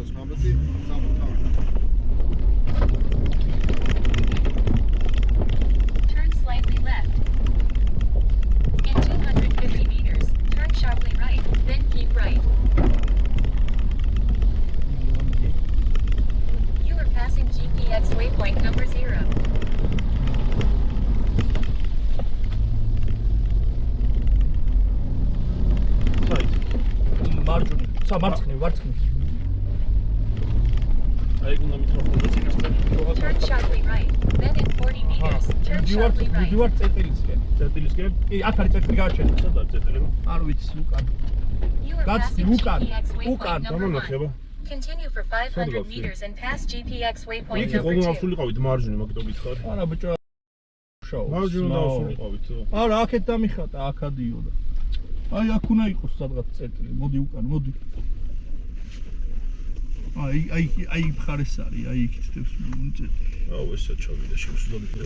Turn slightly left. In 250 meters, turn sharply right, then keep right. You are passing GPX waypoint number 0. Turn sharply right, then in 40 meters, turn sharply right. You are passing GPX waypoint number 1. Continue for 500 meters and pass GPX waypoint number 2. არა, აქეთ დამიხატა, აქ ადიოდა. აი, აქ უნდა იყოს სადღაც წერტილი. მოდი უკან, მოდი. აი მხარეს არის, აი იქ იწევს წერტილი. აუ, ესა ჩავიდა შევსვდები ხო?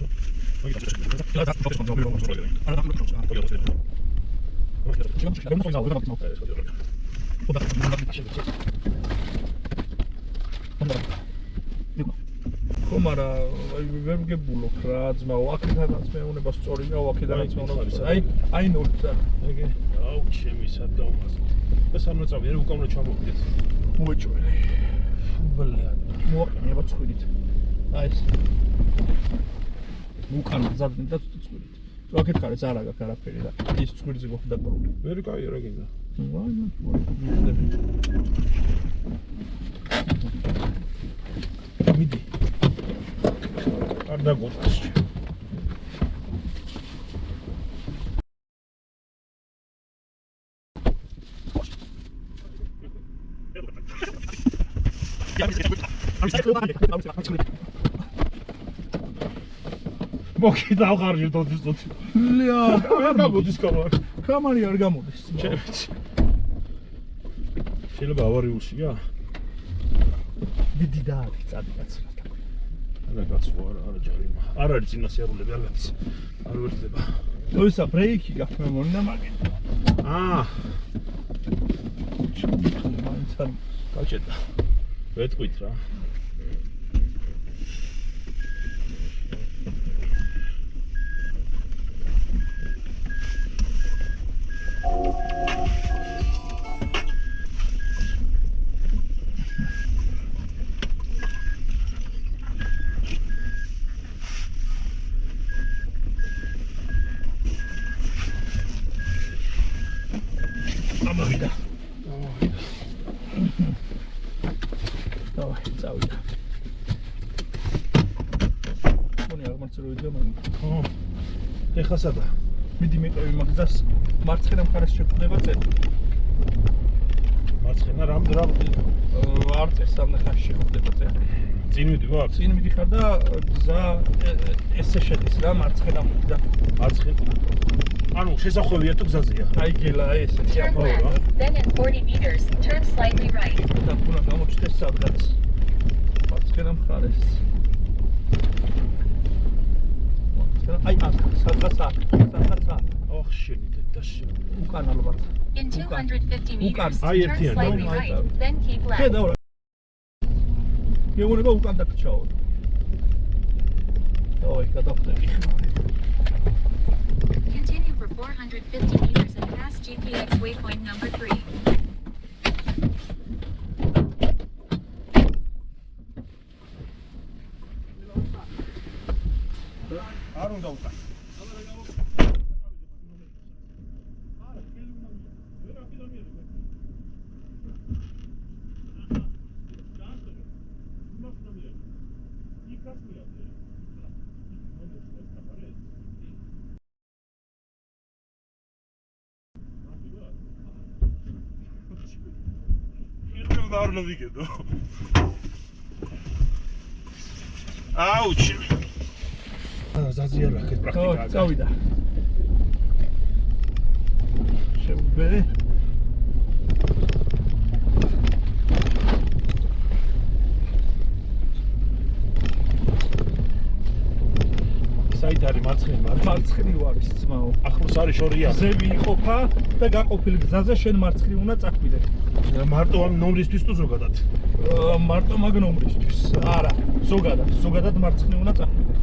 ხომ არა, ვერ მგებულობ რა, ძმაო, აქედანაც მეუნება სწორია, აქედანაც მეუნება. აი ნულიც არა. ეგე. აუ, ჩემი სადაუმაზო. და სამნაწავი რა უკან უნდა ჩამოვიდეთ. მოეჭველი. ბლად. მოაყენება ცხვირით. აი ეს. უკან გზადდნენ და ცხვირით. თუ აქეთ ხარეს არ აქვს არაფერი და ის ცხვირზე გოხდა პრობლემა. ვერ კაი რა გინდა. მიდი. არ დაგოწეს. მოკიდა აღარჯერ დოდის. ლია, არ გამოდის კამარა. კამარი არ გამოდის. ჩემიც. შეიძლება ავარიულშია? მიდი და არის წადიკაც. არა კაცო, არა ჯარიმა. არ არის წინასიარულები არ გადის. არ ვერდება. ისა ბრეიკი გაქვს მე მგონი და მაგენ. გაჭედა. ვეთყვით რა. ამოვიდა. დავაი, წავიდა. მონი აღმართულდა მაგ. ხო. ეხა სადა? მიდი მეტყვი მაგზას მარცხენა მხარეს შეხვდება წერტილი. მარცხენა რამ არც ეს სამნახაში შეხვდება წერტილი. წინ მიდივარ? წინ მიდიხარ და გზა ესე შედის რა მარცხენა მხრიდან. მარცხენა. ანუ შესახვევია თუ გზაზეა? აი გელა ესეთი Turn left, then in 40 meters, turn slightly right. და უნდა გამოჩნდეს სადღაც მარცხენა მხარეს. აი აქ, სადღაც აქ. ოხ, შენიდეთ და შენ. უკან ალბათ. In 250 meters, Ai, turn ერთიანი, slightly აი, right, then keep left. ხედავ რა. მეუბნება უკან დაგჭაო. ой, გადავხდები. Continue for 450 meters and pass GPX waypoint number 3. არ უნდა უკან. არ ნოვიგედო. აუჩ. ზაზია რა ეს პრაქტიკაა. წავიდა. შევბე. საით არის მარცხნივ არის ძმაო. ახლოს არის შორია. ზევი იყოფა და გაყოფილი გზაზე შენ მარცხნივ უნდა წახვიდე. მარტო ამ ნომრისთვის თუ ზოგადად? მარტო მაგ ნომრისთვის. არა, ზოგადად მარცხნივ უნდა წახვიდე.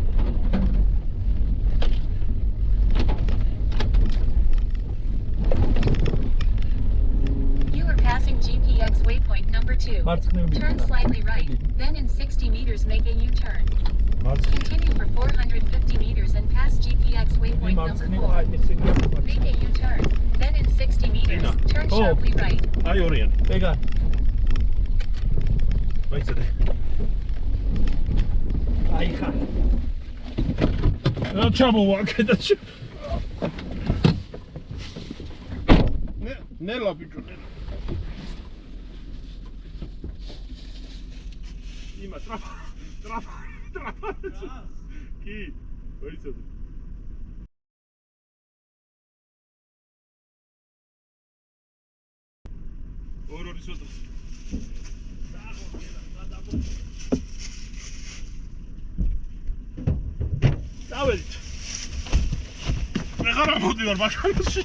You are passing GPX waypoint number 2. მარცხნივ Turn slightly right, then in 60 meters make a U-turn. Continue for 450 meters and pass GPX waypoint number 4. Make a U-turn, then in 60 meters, turn sharply right. აი ორიანი. ეგა. ვაიცადე. აი ხარ. რა ჩამოვა აქედაში? ნელა ბიჭო, ნელა. იმა ტრაფა. კი, ვაიცადე. ორი ცოტა. დავედით. მე ხარ მოდივარ ბაქანში.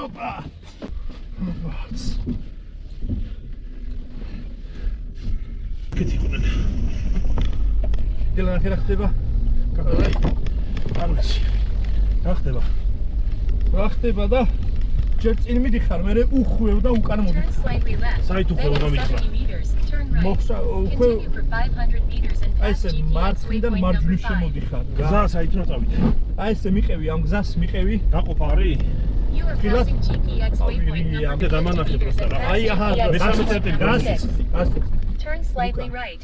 ოპა. კეთიყვნენ. დილა რა ხდება? არ ვიცი. რა ხდება? რა ხდება და ჯერ წინ მიდიხარ, მე უხვევ და უკან Turn მოდიხარ. slightly left, Საით then უხვევ in გამიხრა? 70 meters, turn right. მოხსა უხვევ Continue for 500 meters and აი pass ესე GPX მარცხნიდან waypoint number მარჯვნივ 5. შემოდიხარ. გზა საით რა წავიდე? აი ესე მიყევი, ამ გზას მიყევი. გაყოფა არის? You are Gila. passing GPX waypoint Avui, number am 50 de meters and damană, აი pass აჰა, GPX მესამე waypoint წერტილი, number გასცი. 6. Turn slightly Luca. right.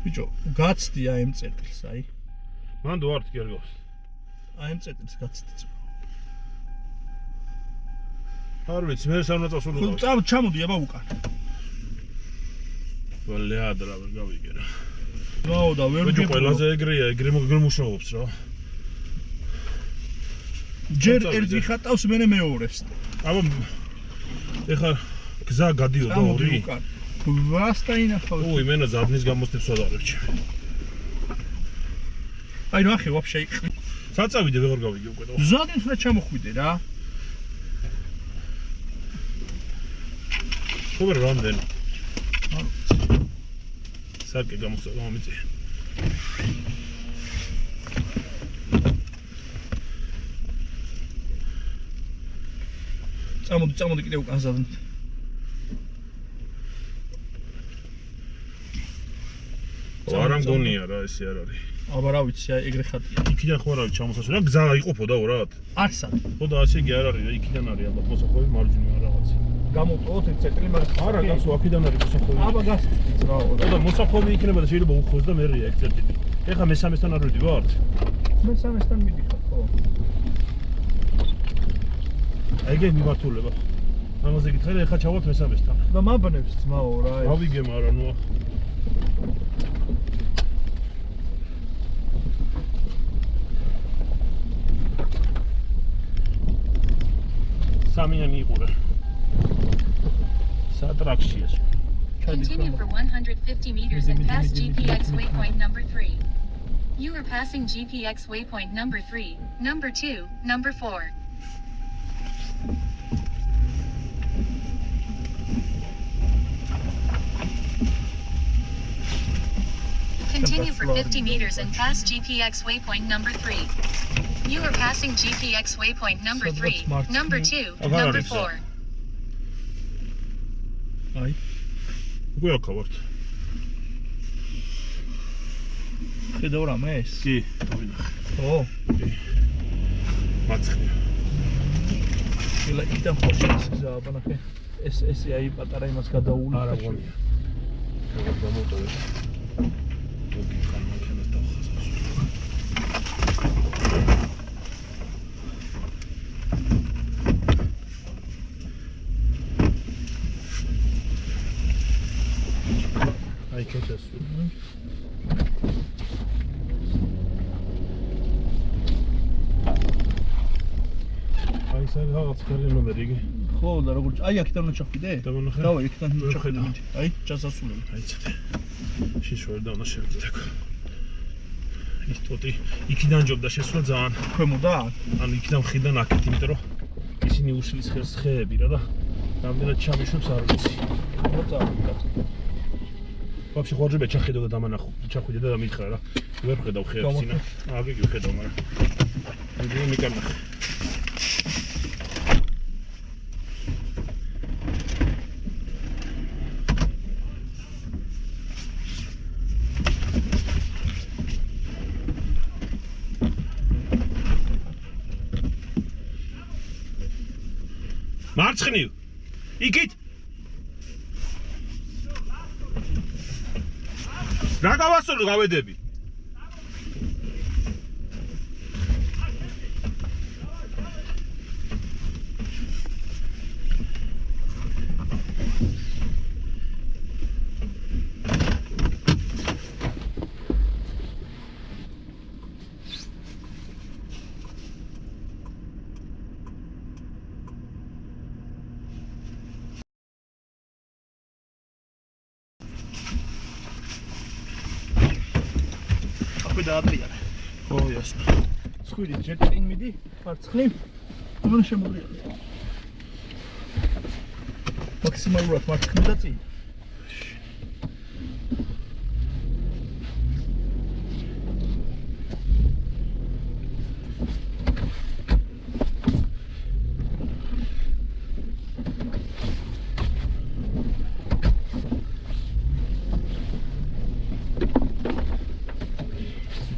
ბიჭო, გაცდი აი ამ წერტილს, აი. მან დუარტ გერგოს. აი ამ წერტილს გაცდი. არ ვიცი, მე სამ ნაწილს ხო, ვიყავ. ჩამოდი აბა უკან. ვალე ადრა ვერ გავიგე რა. ნაო და ვერ ბიჭო, გიყო. ყველაზე ეგრეა, ეგრე მუშაობს რა. ჯერ ერთი ხატავს, მე მეორეს. აბა ეხა გზა გადიოდა ჩამოდი ორი. უკან. ვასტაინახავ. უი, მენა ზაბნის გამოსტებს ვადარებჩი. აი ნახე, ვაფშე იყ. საწავიდე ვეღარ გავიგე უკვე და. ზადინ უნდა ჩამოხვიდე რა. ხوبერ რამდენი? სარკე გამომიწე. წამოდი კიდე უკან ზადნით. არა მგონია რა ესე არ არის. აბა რა ვიცი, აი ეგრე ხატია. იქიდან ხო არ არის ჩამოსასვლელი. რა გზა იყოფოდა რა? არსად. ხო და ასე იგი არ არის რა, იქიდან არის ალბათ მოსახვევი მარჯვნივ რაღაც. გამოვტოვოთ ერთ წერტილი, მაგრამ არა, გასულ აქედან არის მოსახვევი. აბა გასწრით რა. ხო და მოსახვევი იქნება და შეიძლება უხოს და მერია ეგ წერტილი. ეხა მესამესთან არ ვიდივართ? მესამესთან მიდიხარ, ხო. ეგე მიმართულება. ამაზე გითხრა ეხა ჩავალთ მესამესთან. და მაბნევს ძმაო რა. გავიგე, მაგრამ ნუ სამიანი იყურე. სატრაქშია. Continue for 150 meters and pass GPX waypoint number 3. You are passing GPX waypoint number 3, number 2, number 4. Continue for 50 meters and pass GPX waypoint number 3. You are passing GPX waypoint number 3, number 2, number 4. აი. უკვე აქავართ. ხედავ რა მე ეს? კი, გავინახე. ხო. კი. მაცხნია. ეხლა იქიდან ხოშეს გზა აბა ნახე. ესე აი პატარა იმას გადაული. არა მგონია. როგორ გამოვტოვე. ოგი ხანმანქანას დავხაზავს. აი კეთეს. აი სად რაღაც ხელი ნომერი იგი. ხო და როგორც აი აქიდან უნდა ჩახვიდე? დავანახე. დავაი იქიდან უნდა ვერ ჩახვიდე. ხედავ. აი ჩასასვლელი. აიცადე. შეშორდა და უნდა შევძლებო. ის ტოტი იქიდან ჯობდა შესვლა ძალიან. ქვემოდა? ანუ იქიდან მხრიდან აქეთ, იმიტომ რომ ისინი უშლის ხელს ხეები რა და რამდენად ჩამიშვებს არ ვიცი. მოწავიდეთ. ვაფშე ხوارჯებია ჩახედო და დამანახო. ჩახვიდე და დამითხრა რა. ვერ ხედავ ხეებს წინა. აგეგი ვხედავ, მაგრამ მე მიკარნახე. მარცხნივ. იქით. რა გავასწორო გავედები? დაატრიალე. ო, ясно. სხვილი ჯეტინგ მიდი, მარცხნივ. უნდა შემოგვიყვე. მაქსიმალურად მარცხნივ და წინ.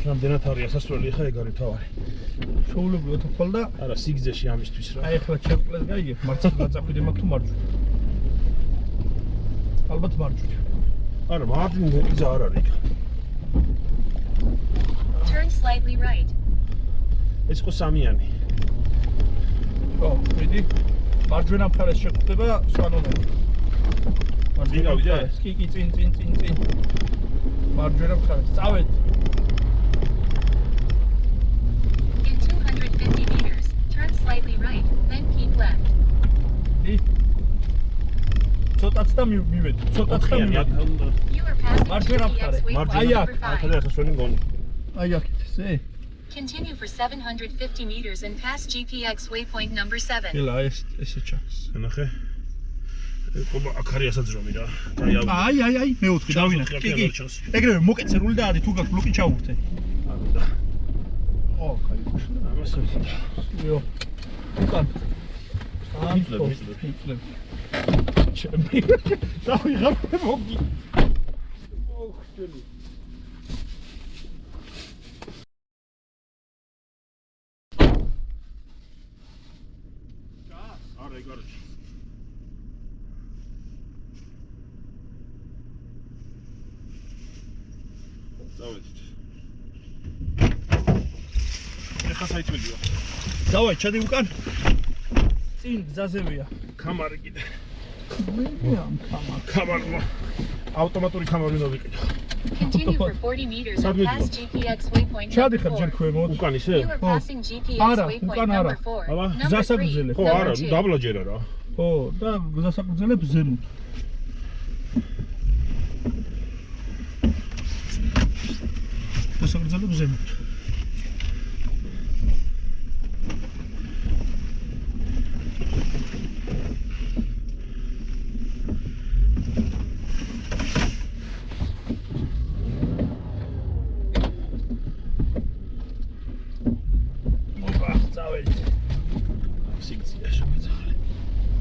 რამდენად არის ასასვლელი ხა ეგ არის თავარი. შეულებრივ თქვალ და არა, სიგზეში ამისთვის რა. აი ახლა ჩერკლეს გაიგებ, მარცხნივ გაწახვიდე მაგ თუ მარჯვნივ. ალბათ მარჯვნივ. არა, მარჯვნივ გზა არ არის იქ. Turn slightly right. ეს ხო სამიანი. ხო, მიდი. მარჯვენა მხარეს შეხვდება სხვა ნომერი. მარჯვენა მხარეს, კი, წინ. მარჯვენა მხარეს, წავედ. In 250 meters, turn slightly right, then keep left. ცოტაც და მივედი, ცოტაც და მივედი. You are passing Marjora GPS მხარე, waypoint აი აქ, number აქ 5. და ასასვლელი მგონი. აი აქეთ ესე. Continue for 750 meters and pass GPX waypoint number 7. ელა ესე ჩანს. ნახე. ყობა აქ არის ასაძრომი რა. აი, მეოთხე დავინახე. კი. ეგრევე მოკეცერული და არის თუ გაქვს ბლოკი ჩაუვრთე. ო, კაი. ამასე. იო. უკან. იფლებ. ჩემი. დავიღებ მოგი. ოხტელი. არა, ეგ არის. დავედით. ეხა საიტვილია. დავაი, ჩადი უკან. წინ გზაზევია. კამარი კიდე. მე ამ კამარმა. ავტომატური კამარი უნდა ვიყიდო. Continue for 40 meters and pass GPX waypoint ჩადი number ხარ ჯერ 4. ქვემოთ. უკან ისე? You are passing GPS არა, waypoint უკან არა. number 4. აბა, Number 3. გზასაგრძელე. ხო, არა, დაბლაჯერა რა. ხო, და გზასაკრძელებ ზემოთ. გზასაკრძელებ ზემოთ.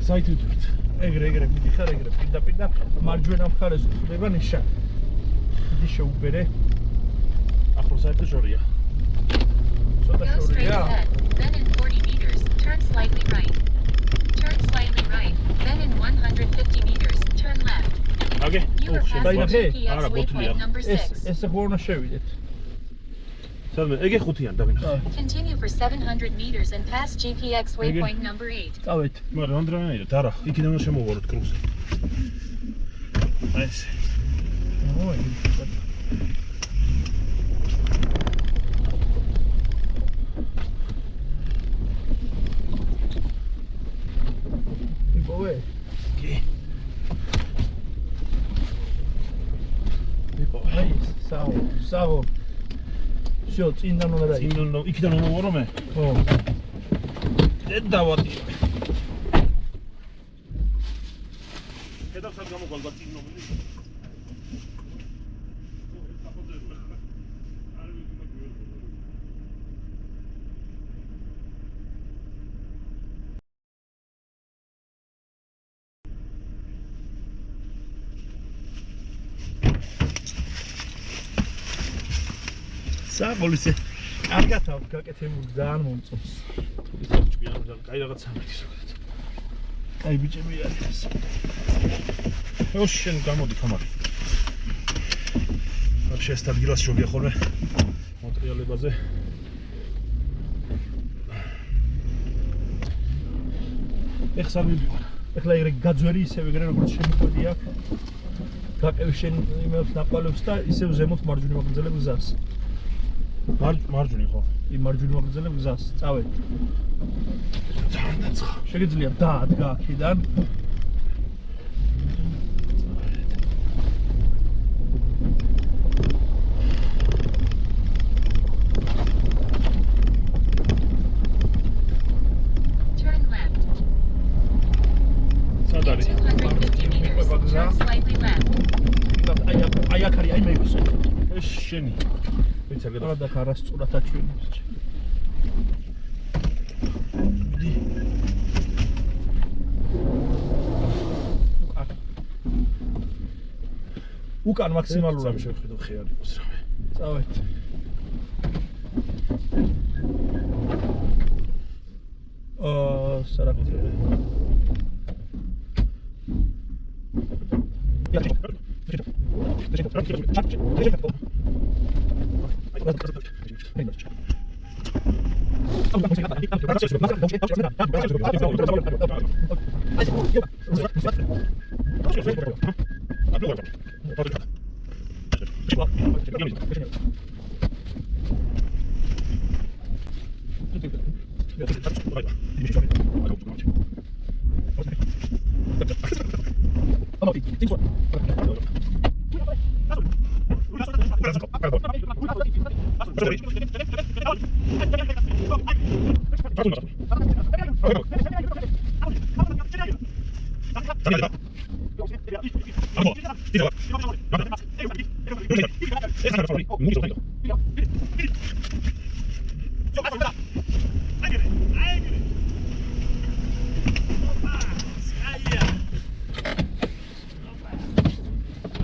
საიტვით. ეგრე მიდიხარ ეგრე პირდაპირ მარჯვენა მხარეს გვხვდება ნიშა. დიდი შეუბერე. ახლა საერთო შორია. ცოტა Go straight შორია. ahead, then in 40 meters, turn slightly right. Turn slightly right, then in 150 meters, turn left. აგე? You are passing დაინახე? GPX არა, გოთლია. waypoint number 6. ესე ხო უნდა შევიდეთ. სადმე? ეგე ხუთიან დავინახე. Continue for 700 meters and pass GPX waypoint number 8. წავეთ. მაგრამ რამდენად? არა, იქიდან უნდა შემოვაროთ კრუზი. აი ეს. ოი. всё, წინდან უნდა დაიწყო. წინდან იქიდან მომოვარო მე? ხო. დედ დავატიო. გადავსად გამოგვალ წინ მომილი. საღოლისე კარგად აქვს გაკეთებული ძალიან მომწონს. კაი რაღაცა მეთის როგორც. კაი ბიჭები არის. შენ გამოდი ხომარი. вообще სტაბილას შოგია ხოლმე მოტრიალებაზე. ეხლა მივიდივარ. ეხლა ეგრე გაძვერი ისევ ეგრე როგორც შემოყვედი აქ. გაკევი შენ იმებს ნაყვალებს და ისევ ზემოთ მარჯვნივ მაგრძელებ გზას. მარჯვნივ ხო? მარჯვნივ მაგრძელებ გზას. წავედი. ძალიან დაწყა. შეგიძლია დაადგა აქედან. Turn left. სად In არის? 250 meters, turn slightly left. აი აქ არის, აი მეგვისე. ეს შენი. ვიცი რა და კარასწორად აჩვენებს. უკან მაქსიმალურად შევხედო ხეარი იყოს რამე. წავედი. სარაკეთე.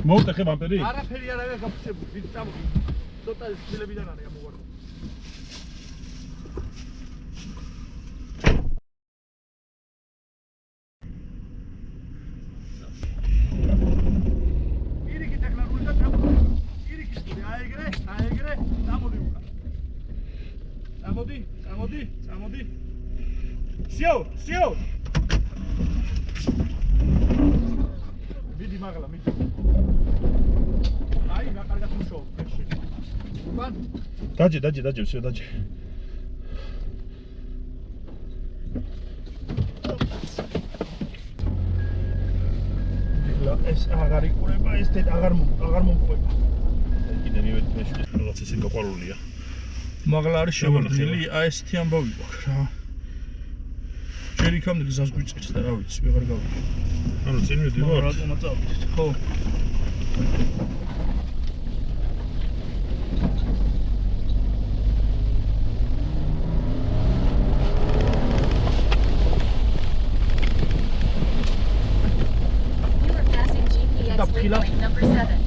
მოვტეხე ვამპერი? არაფერი არ არის გაფუჭებული, ვით წამოდი. ცოტა ძილებიდან არის ამოვარდა. ირიქით ახლა რული და წამოდი. ირიქით აეგრე, წამოდი უკან. წამოდი. სიო. მიდი მაგლა, მიდი. აი, რა კარგად მუშაობს, ფერში. უკან. დაჯე, всё, დაჯე. ეს აღარ იყურება, ეს დედ აღარ მომყვება. კიდე მივედი მეშვიდე რაღაც ისე გაყვარულია. მაგლა არის შევარდნილი, აი ესეთი ამბავი გვაქვს რა. ჯერ იქამდე გზას გვიწერს და რა ვიცი, ვეღარ გავიგე. ანუ წინ მივდივარ. რატომა წავიდეთ, ხო? You are passing GPS waypoint number 7.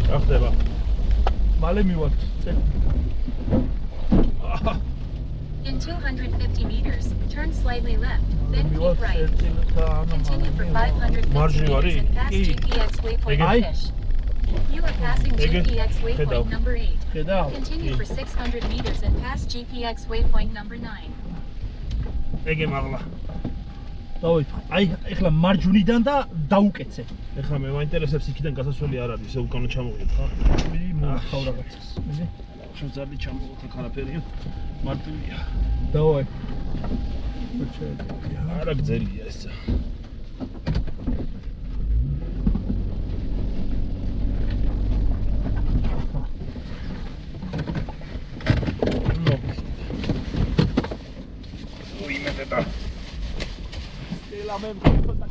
რა ხდება? მალე მივართ. In 250 meters, turn slightly left, then keep right. Continue for 550 meters and pass GPS waypoint fish. You are passing GPX waypoint number 8. ხედავ? Continue for 600 meters and pass GPX waypoint number 9. ეგე მაღლა. დავით, აი ეხლა მარჯვნიდან და დაუკეცე. ეხლა მე მაინტერესებს იქიდან გასასვლელი არ არის, ისე უკანო ჩამოვიდეთ ხა? მიდი მოვხავ რაღაცას. მიდი. შევძარდი ჩამოვიდეთ აქ არაფერია. მარტივია. დავაი. არა გძელია ესა. მე მქონდა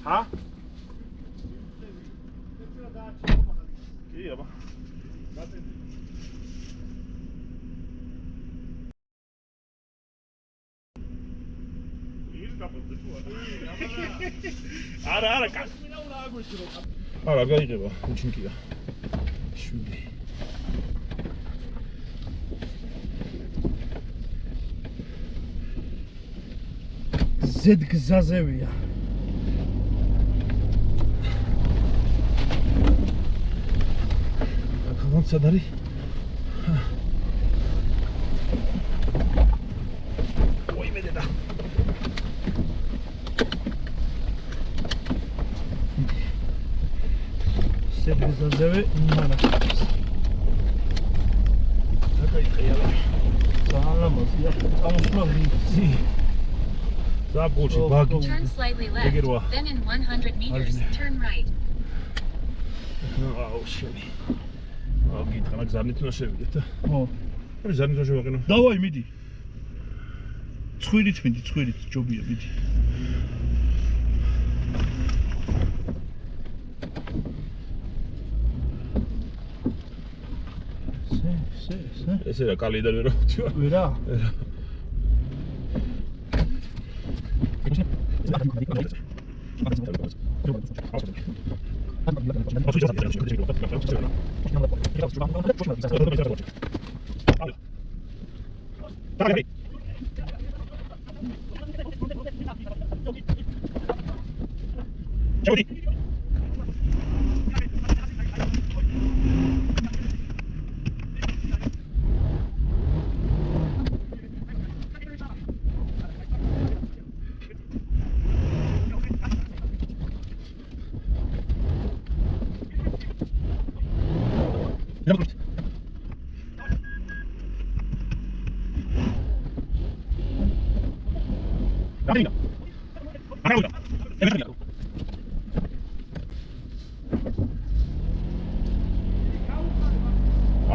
ჰა? კი აბა. არა, კაცმინა უნდა აგვიჭრო. არა, გაიგება, უჩინკია. 7. ზედ გზაზევია. ახლა სად არის? ой მე დედა. ზედ გზაზევე იმანა. აკაიყია. სალამაზია. წამოსვლადი. Забудьте, баги. Turn slightly left, then in 100 meters, turn right. აუ შენი. აუ გითხრა გზარნით უნდა შევიდეთ და. ო. არის ზარნით უნდა შევაყენო. დავაი მიდი. ცხვირით მიდი, ცხვირით ჯობია მიდი. ესე რა კალიდან ვერ ავთვია. ვერა?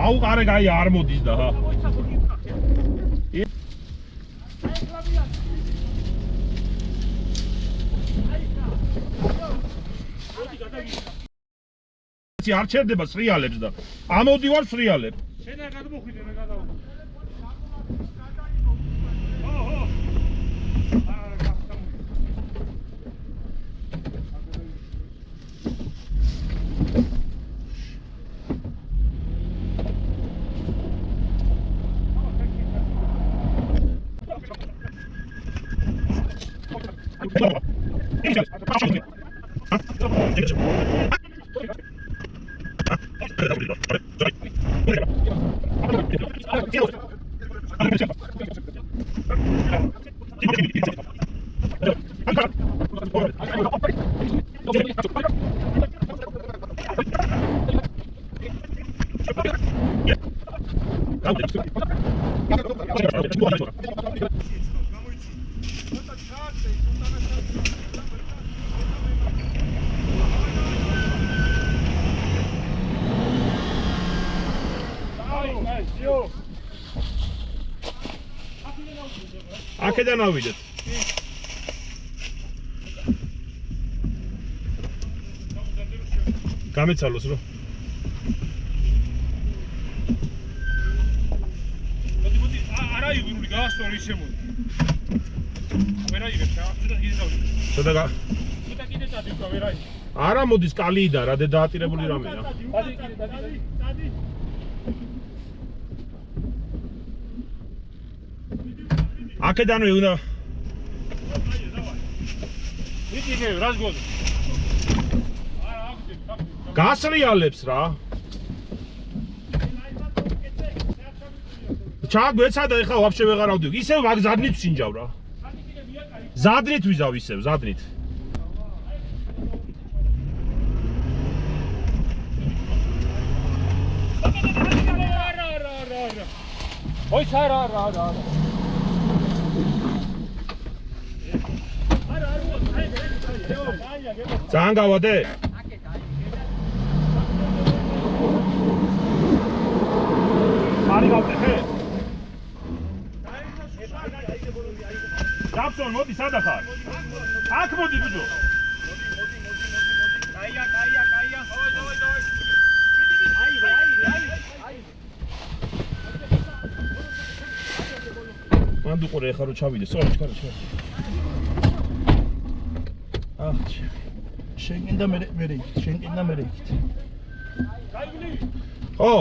აუ ყარე გაი არ მოდის და ჰა. არ ჩერდება სრიალებს და ამოდივარ სრიალებ. შენ არ გადმოხვიდე მე გადავ. აქედან ავიდეთ. გამეცალოს რო. მოდი, არა იგრული გაასწორი შემოდი. ვერა იგებ, ცოტა კიდე დავიდე. ცოტა კიდე დადივკა ვერა. არა მოდის კალიიდან რა დაატირებული რამეა. დადი. აქედანვე უნდა მიდი რას გონი არა აგვიძებ გასრიალებს რა ჩაგვეცადა ეხლა ვაფშე ვეღარ ავდივ ისევ ზადნით ვსინჯავ რა ზადნით ვიზავ ისევ ზადნით არა ой არა ძალიან გავადე? არი გავდეხე? ჯაბსონ მოდი სადა ხარ? აქ მოდი ბიჭო. კაია. დავай. აი. მანდ უყურე ახლა რო ჩავიდე, სწორად ჩქარა. აჰ, შენ კიდე მე იქით. ხო.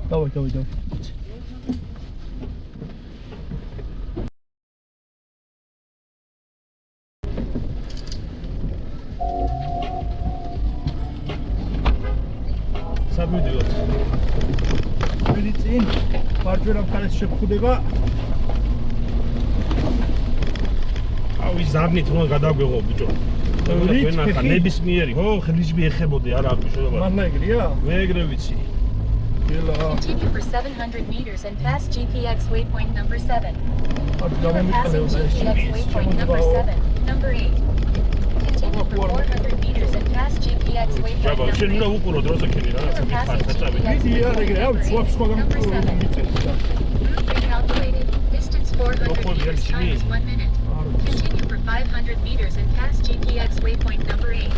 დავай. სამიდიოთ. მერი წინ მარჯვენა მხარეს შეგხვდება. ავი ზარნით რომ გადაგვეღო ბიჭო. ვენახა ნებისმიერი, ხო, ხლისბი ეხებოდი არა აქვს შედობა. მანლა ეგრეა? მე ეგრე ვიცი. Continue for 700 meters and pass GPX waypoint number 7. არ You are passing GPX waypoint number 7, number 8. Continue for 400 meters and pass GPX waypoint ჯაბა, შენ უნდა number 8. უყურო დროზე ქენი რაღაცა მიფართა წავი. Route recalculated. Distance 400 meters, time is 1 minute. Continue for 500 meters and pass GPX waypoint number 8.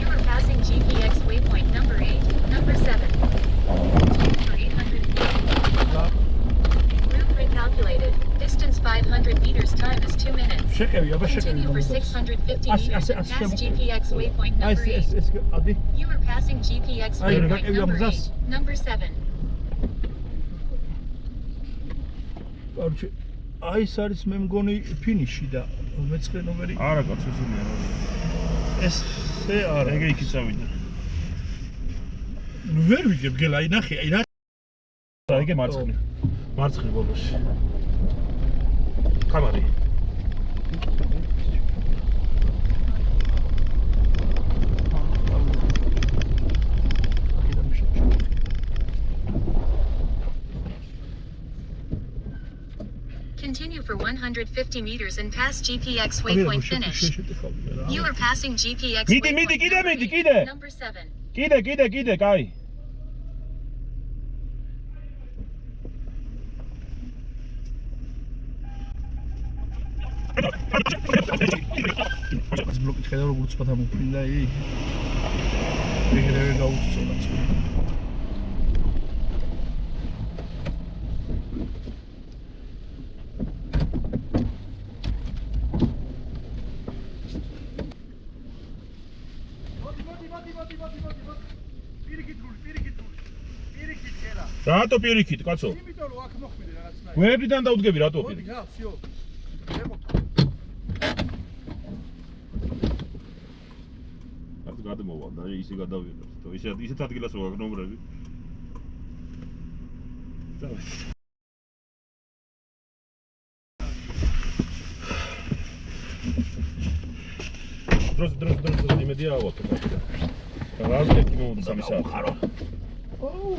You are passing GPX waypoint number 8, number 7. Continue for 800 meters. Route recalculated. Distance 500 meters, time is 2 minutes. Continue for 650 meters and pass GPX waypoint number 8. You are passing GPX waypoint number 8, number 7. აი ეს არის მე მგონი ფინიში და მეცხრე ნომერი. არა კაცო ზუმია. ესე არა. ეგ იქით წავიდა. ნუ ვერ ვიგებ გელა, აი ნახე, აი რა. ეგ მარცხნი ბოლოში. კამარი. Continue for 150 meters and pass GPX waypoint finish. You are passing GPX waypoint კიდე. number 7. კიდე, კაი. ეს ბლოკი ხედავ როგორც პათა მოფრინდა ი. ეგრევე გაუწოლა. რატო პირიქით, კაცო? იმიტომ რომ აქ მოხმიდე რაღაცნაირად. გვერდიდან დაუდგები რატო პირიქით? მოდი რა, всё. აქ გადმოვა და ისე გადავიღებ. თო ისეთ ადგილას ვაგ ნომრები. წავი. დროს იმედია ავოთ. რაზე კი მომდის სამი საათი.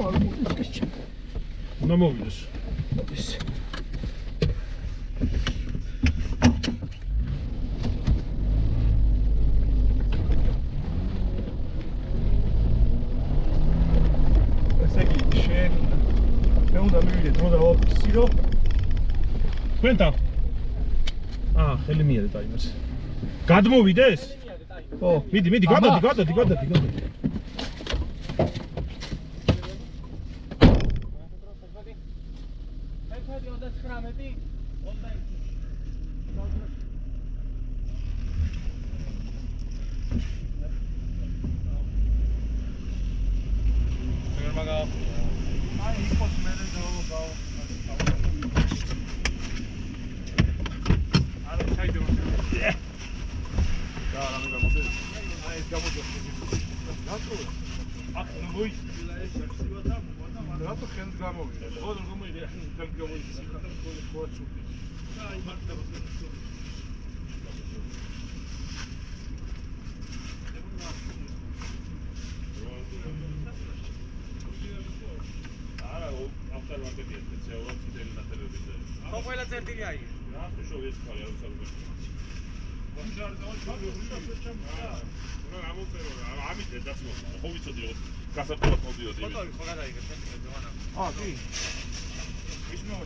არ მოდის ეს. უნდა მოვიდეს. ეს. ესე იგი შენ მე უნდა მივიდე დრო და ვაფიქსირო. თქვენთან. ხელი მიადეთ აი მას. გადმოვიდეს? ხო. მიდი, გადადი. რატო ხელს გამოვიდა? ხო, რომ გამოვიდა, ხელს გამოვიდა. ხო, ცუდი. აი, მარტო. არა, ავტომატებია სპეციალურად ციტელი ნათელები. ხო, ყველა წერტილი აი. რა თქო ეს ხარ არ საუბრობ. რა ამოწერო რა ამით დაცმო ხო ვიცოდი რომ გასართობად მოდიოდი ხო გადაიგე შენ ძოვანა კი ის მოვა